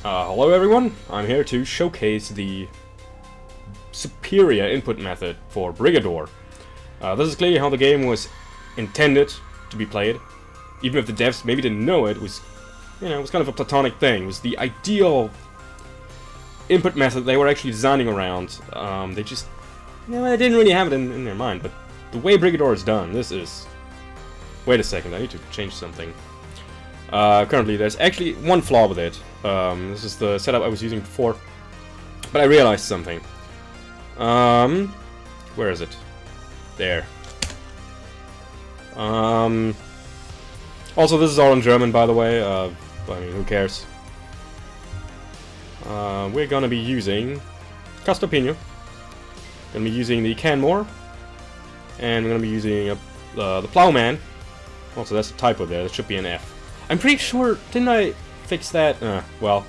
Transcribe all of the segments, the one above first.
Hello everyone, I'm here to showcase the superior input method for Brigador. This is clearly how the game was intended to be played. Even if the devs maybe didn't know it, was, you know, it was kind of a platonic thing. It was the ideal input method they were actually designing around. They just, you know, they didn't really have it in their mind, but the way Brigador is done, this is... Wait a second, I need to change something. Currently, there's actually one flaw with it. This is the setup I was using before, but I realized something. Where is it? There. Also, this is all in German, by the way. I mean, who cares? We're gonna be using Castopino. Gonna be using the Canmore, and we're gonna be using the Plowman. Also, that's a typo there. That should be an F. I'm pretty sure, didn't I fix that? Well.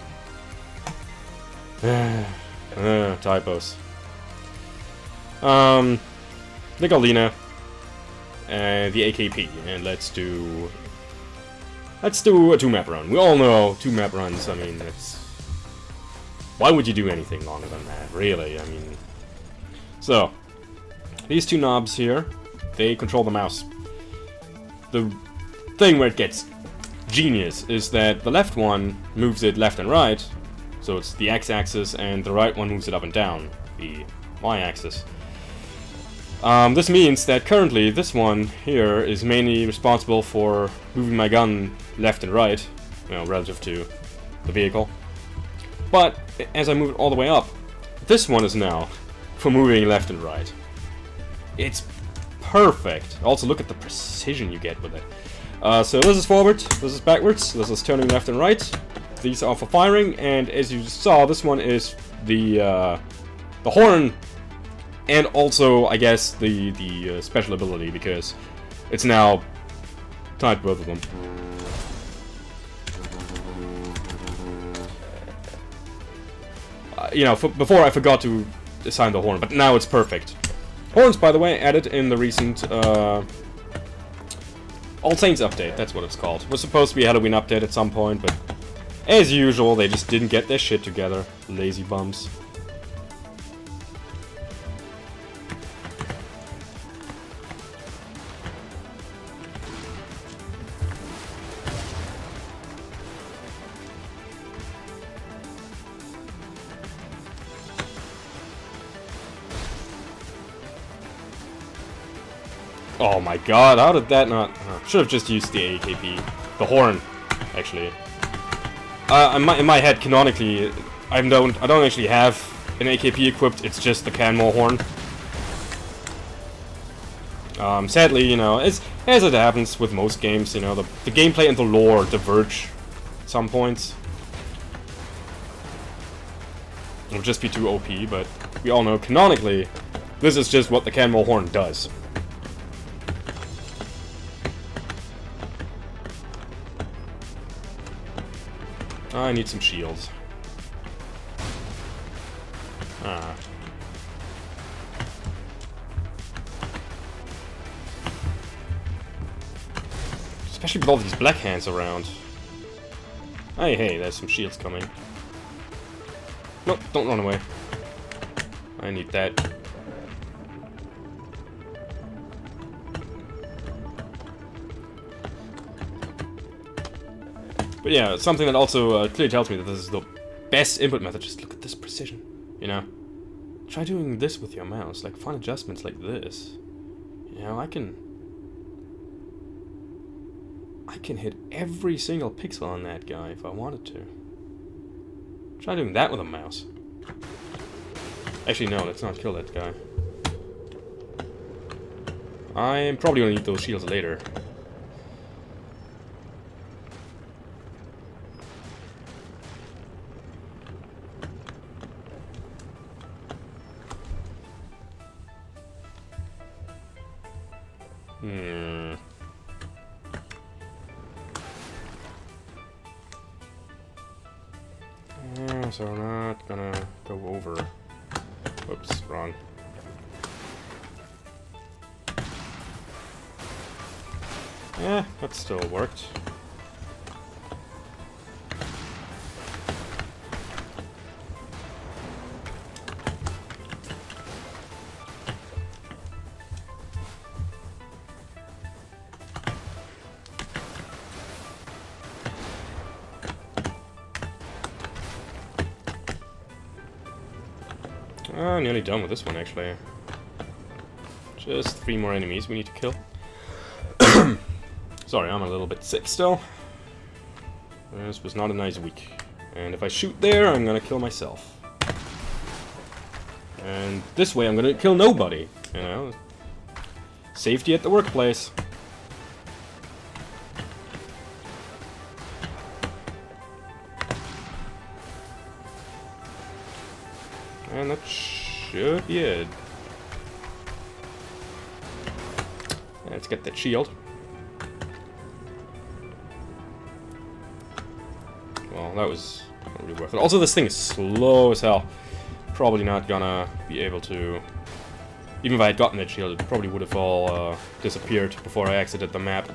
Typos. Nicolina. And the AKP. And let's do a 2-map run. We all know 2-map runs, I mean, it's... Why would you do anything longer than that, really? I mean... So, these two knobs here, they control the mouse. The thing where it gets genius is that the left one moves it left and right, so it's the x-axis, and the right one moves it up and down, the y-axis. This means that currently this one here is mainly responsible for moving my gun left and right, you know, relative to the vehicle. But as I move it all the way up, this one is now for moving left and right. It's perfect. Also, look at the precision you get with it. So this is forward, this is backwards, this is turning left and right. These are for firing, and as you saw, this one is the horn, and also, I guess, the special ability, because it's now tied to both of them. You know, before I forgot to assign the horn, but now it's perfect. Horns, by the way, added in the recent All Saints update, that's what it's called. It was supposed to be a Halloween update at some point, but as usual, they just didn't get their shit together. Lazy bums. Oh my god, how did that not... should have just used the AKP. The horn, actually. In my head, canonically, I don't actually have an AKP equipped, it's just the Canmore horn. Sadly, you know, as it happens with most games, you know, the gameplay and the lore diverge at some points. It would just be too OP, but we all know, canonically, this is just what the Canmore horn does. I need some shields. Especially with all these black hands around. Hey, there's some shields coming. Nope, don't run away. I need that. But yeah, something that also clearly tells me that this is the best input method. Just look at this precision, you know? Try doing this with your mouse, like fine adjustments like this. You know, I can hit every single pixel on that guy if I wanted to. Try doing that with a mouse. Actually, no, let's not kill that guy. I'm probably gonna need those shields later. So we're not gonna go over. Whoops, wrong. Yeah, that still worked. Nearly done with this one, actually. Just 3 more enemies we need to kill. Sorry, I'm a little bit sick still. This was not a nice week. And if I shoot there, I'm gonna kill myself. And this way, I'm gonna kill nobody, you know? Safety at the workplace. And that should be it. Let's get that shield. Well, that was not really worth it. Also, this thing is slow as hell. Probably not gonna be able to... Even if I had gotten that shield, it probably would have all disappeared before I exited the map.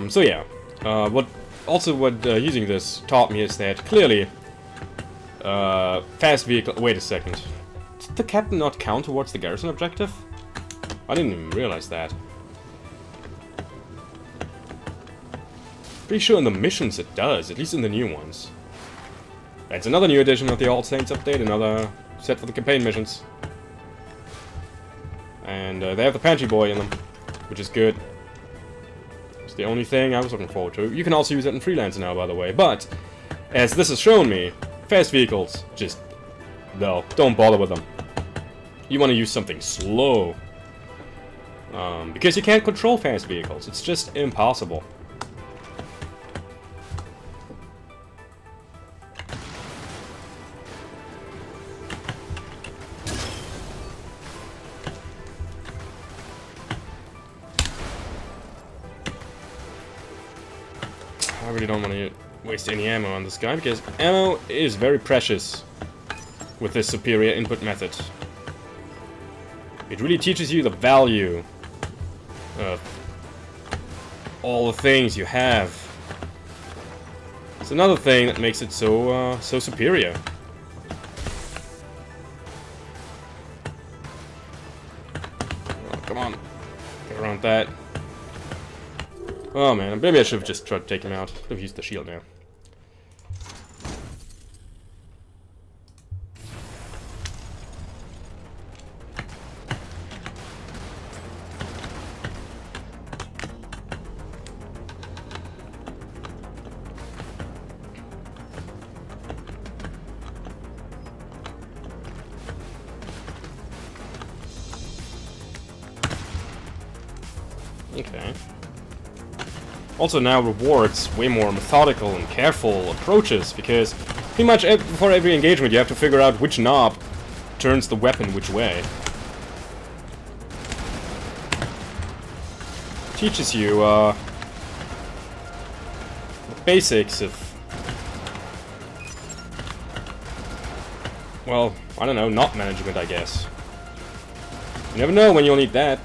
So yeah. What using this taught me is that clearly fast vehicle... Wait a second. Did the captain not count towards the garrison objective? I didn't even realize that. Pretty sure in the missions it does, at least in the new ones. That's another new edition of the All Saints update, another set for the campaign missions. And they have the Pantry Boy in them, which is good. It's the only thing I was looking forward to. You can also use it in Freelance now, by the way, but as this has shown me, fast vehicles, just, no, don't bother with them. You want to use something slow. Because you can't control fast vehicles, it's just impossible. I really don't want to waste any ammo on this guy, because ammo is very precious with this superior input method. It really teaches you the value of all the things you have. It's another thing that makes it so superior. Oh, come on, get around that. Oh man, maybe I should have just tried to take him out. Could have used the shield now. Okay. Also now rewards way more methodical and careful approaches, because pretty much before every engagement you have to figure out which knob turns the weapon which way. Teaches you the basics of, well, I don't know, knob management, I guess. You never know when you'll need that.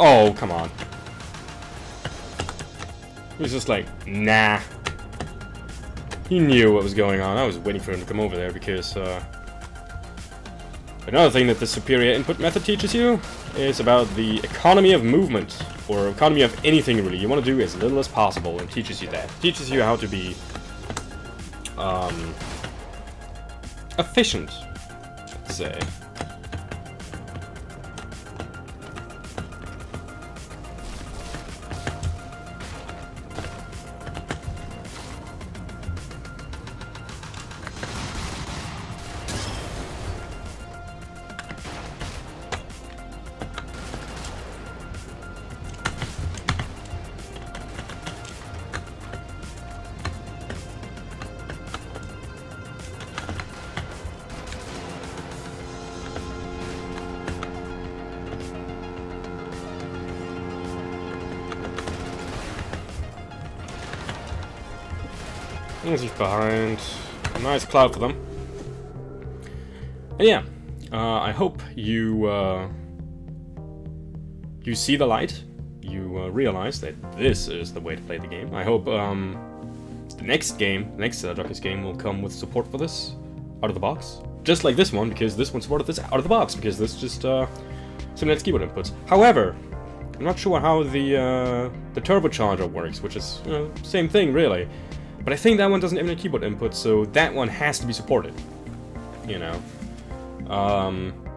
Oh, come on. He was just like, nah. He knew what was going on. I was waiting for him to come over there because, another thing that the superior input method teaches you is about the economy of movement, or economy of anything really. You want to do as little as possible, and teaches you that. It teaches you how to be, efficient, let's say. He's behind. A nice cloud for them. And yeah, I hope you you see the light. you realize that this is the way to play the game. I hope the next game, next Darkest game, will come with support for this out of the box. Just like this one, because this one supported this out of the box, because this just simulates keyboard inputs. However, I'm not sure how the turbocharger works, which is, you know, same thing really. But I think that one doesn't have any keyboard input, so that one has to be supported. You know,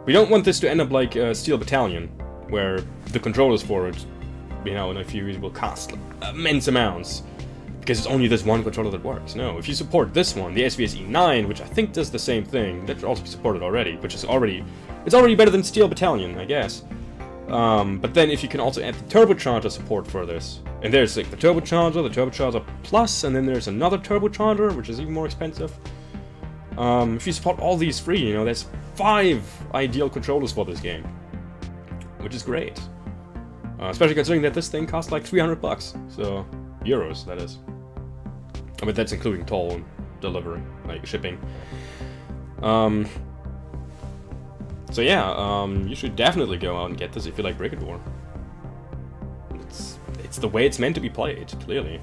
we don't want this to end up like Steel Battalion, where the controllers for it, you know, in a few years will cost immense amounts, because it's only this one controller that works. No, if you support this one, the SVSE9, which I think does the same thing, that should also be supported already, which is already, it's already better than Steel Battalion, I guess. But then if you can also add the turbocharger support for this, and there's like the turbocharger plus, and then there's another turbocharger, which is even more expensive. If you support all these three, you know, there's 5 ideal controllers for this game, which is great. Especially considering that this thing costs like 300 bucks, so euros, that is. I mean, that's including toll and delivery, like shipping. So yeah, you should definitely go out and get this if you like Brigador. It's the way it's meant to be played, clearly.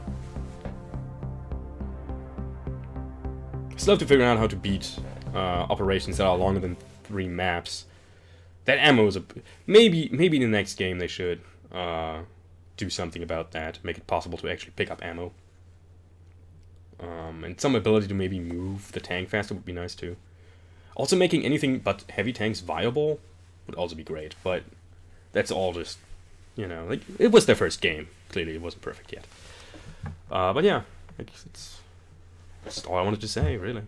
I still have to figure out how to beat operations that are longer than 3 maps. That ammo is maybe in the next game they should do something about that, make it possible to actually pick up ammo. And some ability to maybe move the tank faster would be nice too. Also, making anything but heavy tanks viable would also be great, but that's all just, you know, like, it was their first game. Clearly, it wasn't perfect yet. But yeah, that's all I wanted to say, really.